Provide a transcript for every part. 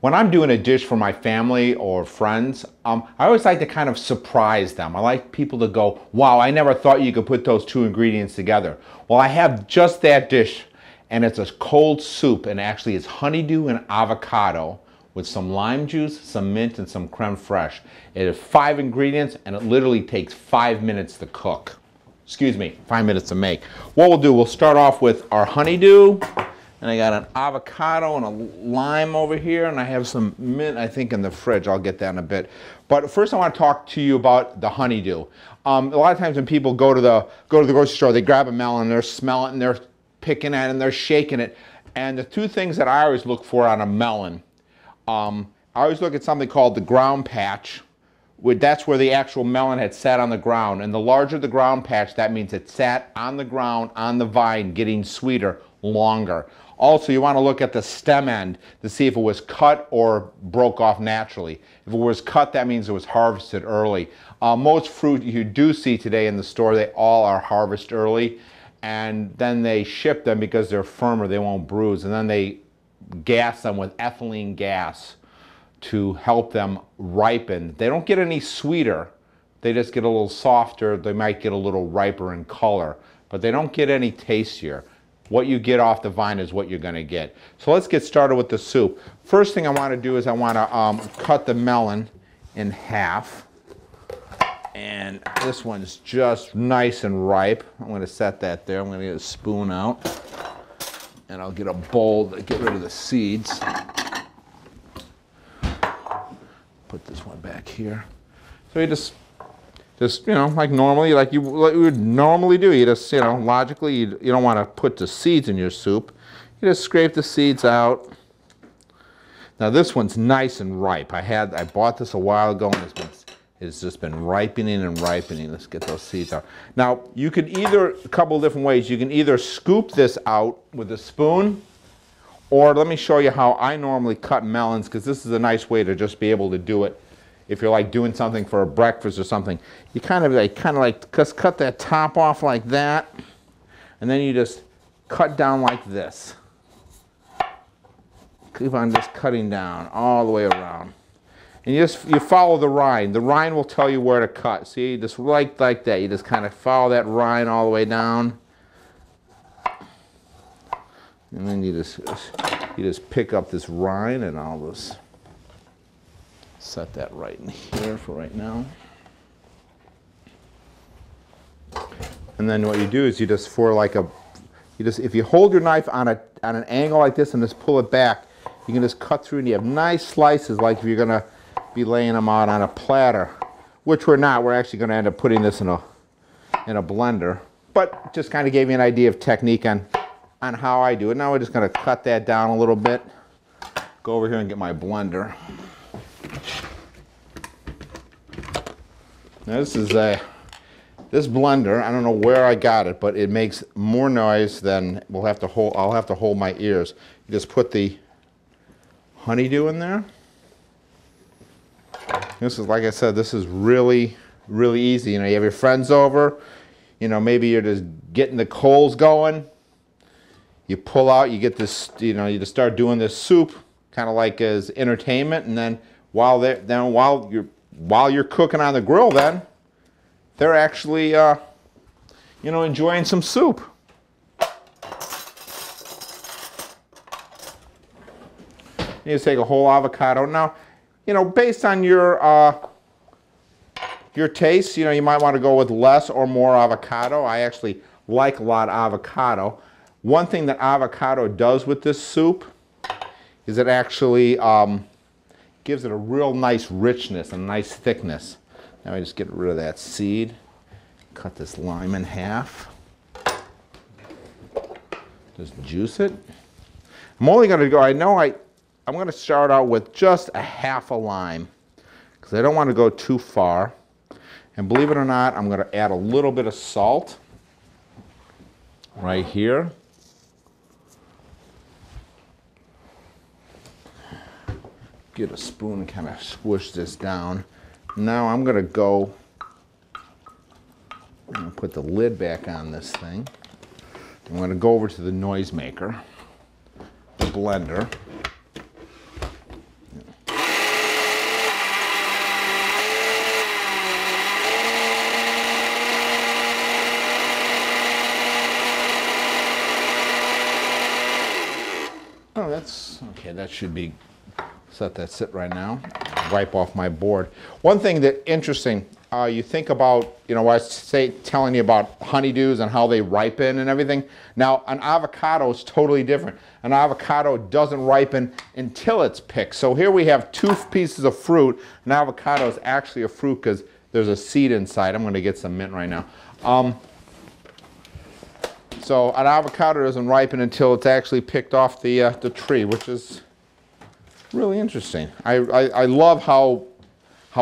When I'm doing a dish for my family or friends, I always like to kind of surprise them. I like people to go, wow, I never thought you could put those two ingredients together. Well, I have just that dish, and it's a cold soup, and actually it's honeydew and avocado with some lime juice, some mint, and some creme fraiche. It has 5 ingredients, and it literally takes 5 minutes to cook. Excuse me, 5 minutes to make. What we'll do, we'll start off with our honeydew. And I got an avocado and a lime over here, and I have some mint, I think, in the fridge. I'll get that in a bit. But first I want to talk to you about the honeydew. A lot of times when people go to the grocery store, they grab a melon, and they're smelling it, and they're picking at it, and they're shaking it. And the 2 things that I always look for on a melon, I always look at something called the ground patch. That's where the actual melon had sat on the ground. And the larger the ground patch, that means it sat on the ground, on the vine, getting sweeter longer. Also, you want to look at the stem end to see if it was cut or broke off naturally. If it was cut, that means it was harvested early. Most fruit you do see today in the store, they all are harvested early, and then they ship them because they're firmer, they won't bruise, and then they gas them with ethylene gas to help them ripen. They don't get any sweeter, they just get a little softer, they might get a little riper in color, but they don't get any tastier. What you get off the vine is what you're going to get. So let's get started with the soup. First thing I want to do is I want to cut the melon in half. And this one's just nice and ripe. I'm going to set that there. I'm going to get a spoon out. And I'll get a bowl to get rid of the seeds. Put this one back here. So you just you know, like normally, like you would normally do. You just, you know, logically, you don't want to put the seeds in your soup. You just scrape the seeds out. Now this one's nice and ripe. I bought this a while ago, and it's just been ripening and ripening. Let's get those seeds out. Now you could either, a couple of different ways. You can either scoop this out with a spoon, or let me show you how I normally cut melons, because this is a nice way to just be able to do it. If you're like doing something for a breakfast or something, you kind of like just cut that top off like that, and then you just cut down like this. Keep on just cutting down all the way around, and you follow the rind. The rind will tell you where to cut. See, just like that. You just kind of follow that rind all the way down, and then you just pick up this rind, and I'll just set that right in here for right now. And then what you do is if you hold your knife on an angle like this and just pull it back, you can just cut through, and you have nice slices, like if you're going to be laying them out on a platter, which we're not. We're actually going to end up putting this in a blender, but just kind of gave you an idea of technique on how I do it. Now we're just going to cut that down a little bit. Go over here and get my blender. Now this blender, I don't know where I got it, but it makes more noise than I'll have to hold my ears. You just put the honeydew in there. This is, like I said, this is really, really easy. You know, you have your friends over, you know, maybe you're just getting the coals going. You pull out, you get this, you know, you just start doing this soup, kind of like as entertainment, and then while you're cooking on the grill, then they're actually, you know, enjoying some soup. You just take a whole avocado. Now, you know, based on your taste, you know, you might want to go with less or more avocado. I actually like a lot of avocado. One thing that avocado does with this soup is it actually gives it a real nice richness and nice thickness. Now I just get rid of that seed. Cut this lime in half. Just juice it. I'm only going to go, I'm going to start out with just a half a lime, because I don't want to go too far. And believe it or not, I'm going to add a little bit of salt right here. Get a spoon and kind of squish this down. Now I'm going to go and put the lid back on this thing. I'm going to go over to the noisemaker, the blender, that's okay. That should be, let that sit right now. Wipe off my board. One thing that interesting, you think about, you know, I was telling you about honeydews and how they ripen and everything. Now, an avocado is totally different. An avocado doesn't ripen until it's picked. So here we have two pieces of fruit. An avocado is actually a fruit because there's a seed inside. I'm going to get some mint right now. So an avocado doesn't ripen until it's actually picked off the tree, which is really interesting. I love how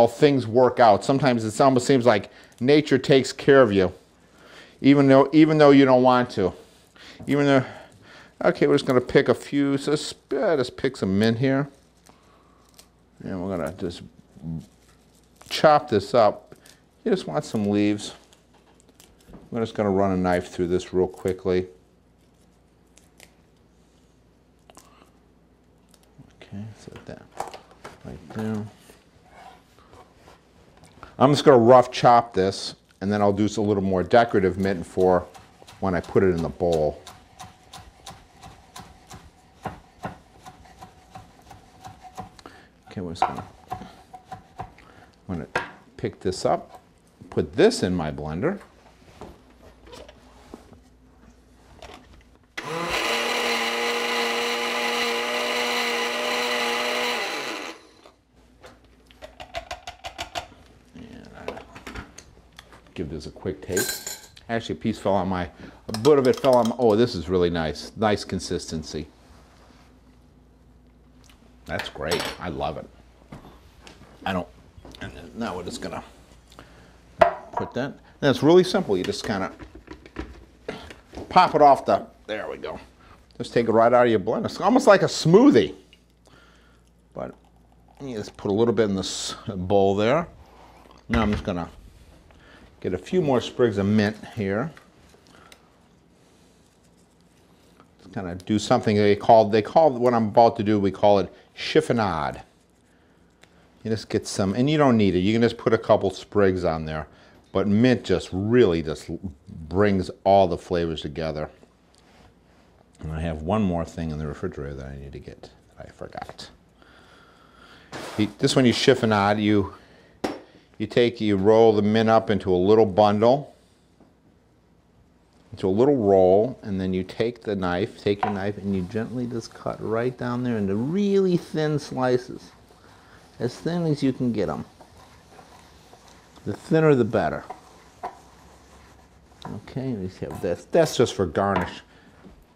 things work out. Sometimes it almost seems like nature takes care of you, even though you don't want to. Okay, we're just going to pick a few. So just pick some mint here, and we're going to just chop this up. You just want some leaves. I'm just going to run a knife through this real quickly. Okay, set that right there. I'm just going to rough chop this, and then I'll do a little more decorative mint for when I put it in the bowl. Okay, I'm going to pick this up, put this in my blender. Give this a quick taste. Actually, a bit of it fell on my, oh, this is really nice. Nice consistency. That's great. I love it. And now we're just gonna put that. And it's really simple. You just kind of pop it off there we go. Just take it right out of your blender. It's almost like a smoothie. But you just put a little bit in this bowl there. Now I'm just gonna get a few more sprigs of mint here. Just kind of do something they call what I'm about to do, we call it chiffonade. You just get some, and you don't need it. You can just put a couple sprigs on there. But mint just really just brings all the flavors together. And I have one more thing in the refrigerator that I need to get that I forgot. This one you chiffonade, you roll the mint up into a little bundle, into a little roll, and then you take your knife, and you gently just cut right down there into really thin slices. As thin as you can get them. The thinner the better. Okay, we have this. That's just for garnish,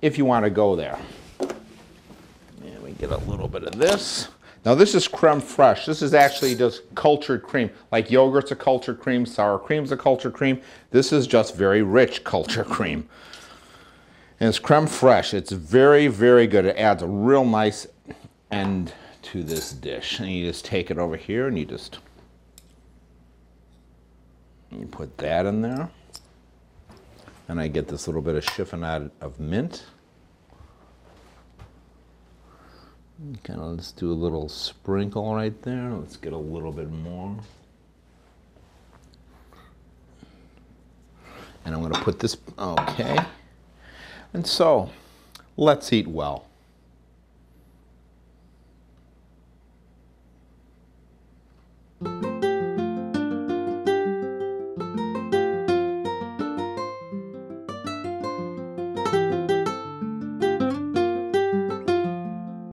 if you want to go there. And we get a little bit of this. Now this is creme fraiche. This is actually just cultured cream. Like yogurt's a cultured cream, sour cream's a cultured cream. This is just very rich cultured cream. And it's creme fraiche. It's very, very good. It adds a real nice end to this dish. And you just take it over here and you put that in there. And I get this little bit of chiffonade of mint. Kind of let's do a little sprinkle right there. Let's get a little bit more. And I'm going to put this, okay. And so, let's eat well.